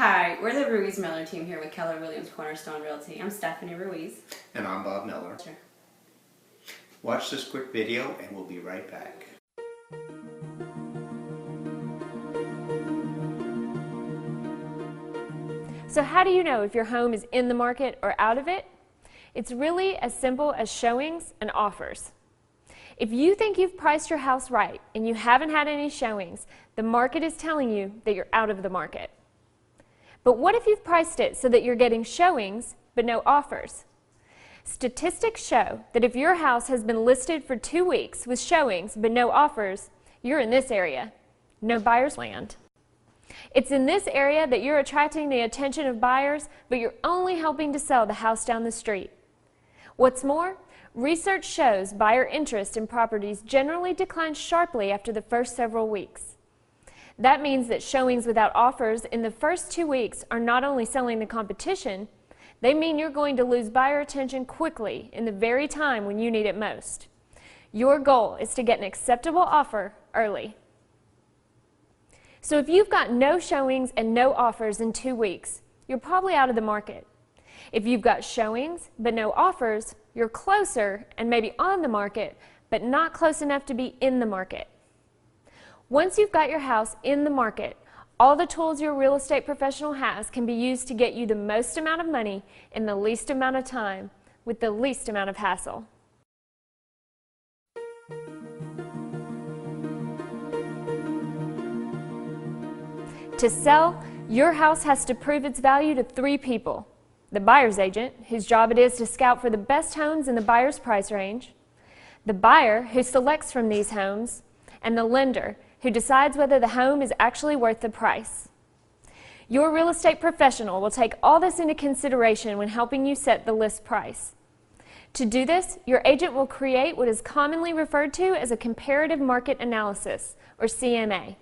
Hi, we're the Ruiz Miller team here with Keller Williams Cornerstone Realty. I'm Stephanie Ruiz. And I'm Bob Miller. Sure. Watch this quick video and we'll be right back. So how do you know if your home is in the market or out of it? It's really as simple as showings and offers. If you think you've priced your house right and you haven't had any showings, the market is telling you that you're out of the market. But what if you've priced it so that you're getting showings but no offers? Statistics show that if your house has been listed for 2 weeks with showings but no offers, you're in this area, no buyer's land. It's in this area that you're attracting the attention of buyers, but you're only helping to sell the house down the street. What's more, research shows buyer interest in properties generally declines sharply after the first several weeks. That means that showings without offers in the first 2 weeks are not only selling the competition, they mean you're going to lose buyer attention quickly in the very time when you need it most. Your goal is to get an acceptable offer early. So if you've got no showings and no offers in 2 weeks, you're probably out of the market. If you've got showings but no offers, you're closer and maybe on the market, but not close enough to be in the market. Once you've got your house in the market, all the tools your real estate professional has can be used to get you the most amount of money in the least amount of time with the least amount of hassle. To sell, your house has to prove its value to 3 people: the buyer's agent, whose job it is to scout for the best homes in the buyer's price range, the buyer, who selects from these homes, and the lender, who decides whether the home is actually worth the price. Your real estate professional will take all this into consideration when helping you set the list price. To do this, your agent will create what is commonly referred to as a comparative market analysis, or CMA.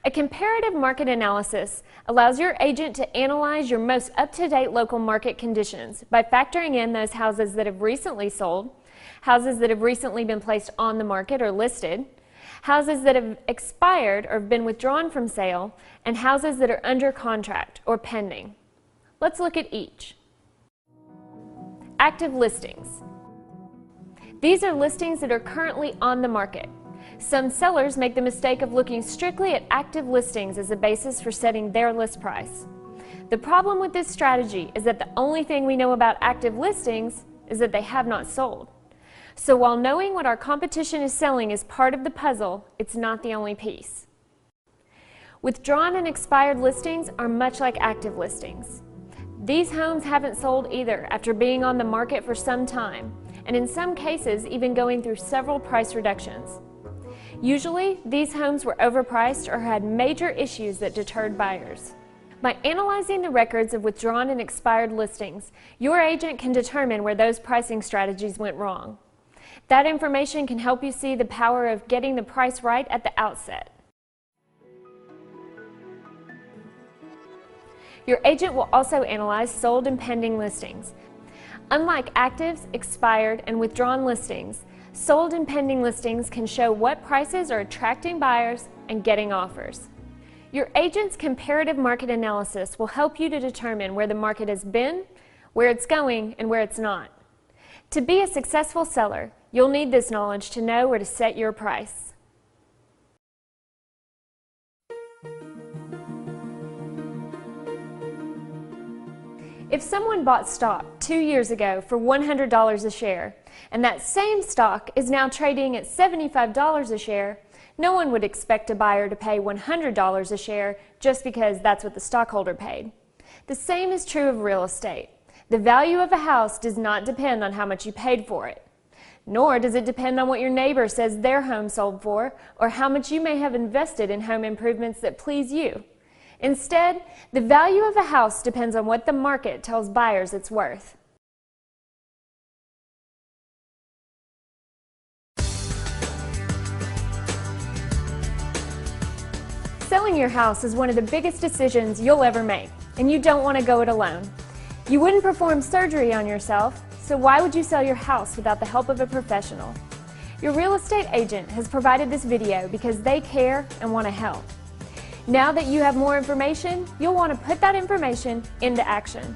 A comparative market analysis allows your agent to analyze your most up-to-date local market conditions by factoring in those houses that have recently sold, houses that have recently been placed on the market or listed, houses that have expired or been withdrawn from sale, and houses that are under contract or pending. Let's look at each. Active listings. These are listings that are currently on the market. Some sellers make the mistake of looking strictly at active listings as a basis for setting their list price. The problem with this strategy is that the only thing we know about active listings is that they have not sold. So while knowing what our competition is selling is part of the puzzle, it's not the only piece. Withdrawn and expired listings are much like active listings. These homes haven't sold either after being on the market for some time, and in some cases even going through several price reductions. Usually, these homes were overpriced or had major issues that deterred buyers. By analyzing the records of withdrawn and expired listings, your agent can determine where those pricing strategies went wrong. That information can help you see the power of getting the price right at the outset. Your agent will also analyze sold and pending listings. Unlike actives, expired, and withdrawn listings, sold and pending listings can show what prices are attracting buyers and getting offers. Your agent's comparative market analysis will help you to determine where the market has been, where it's going, and where it's not. To be a successful seller, you'll need this knowledge to know where to set your price. If someone bought stock 2 years ago for $100 a share, and that same stock is now trading at $75 a share, no one would expect a buyer to pay $100 a share just because that's what the stockholder paid. The same is true of real estate. The value of a house does not depend on how much you paid for it. Nor does it depend on what your neighbor says their home sold for, or how much you may have invested in home improvements that please you. Instead, the value of a house depends on what the market tells buyers it's worth. Selling your house is one of the biggest decisions you'll ever make, and you don't want to go it alone. You wouldn't perform surgery on yourself, so why would you sell your house without the help of a professional? Your real estate agent has provided this video because they care and want to help. Now that you have more information, you'll want to put that information into action.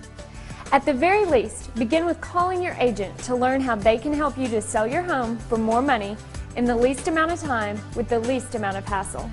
At the very least, begin with calling your agent to learn how they can help you to sell your home for more money in the least amount of time with the least amount of hassle.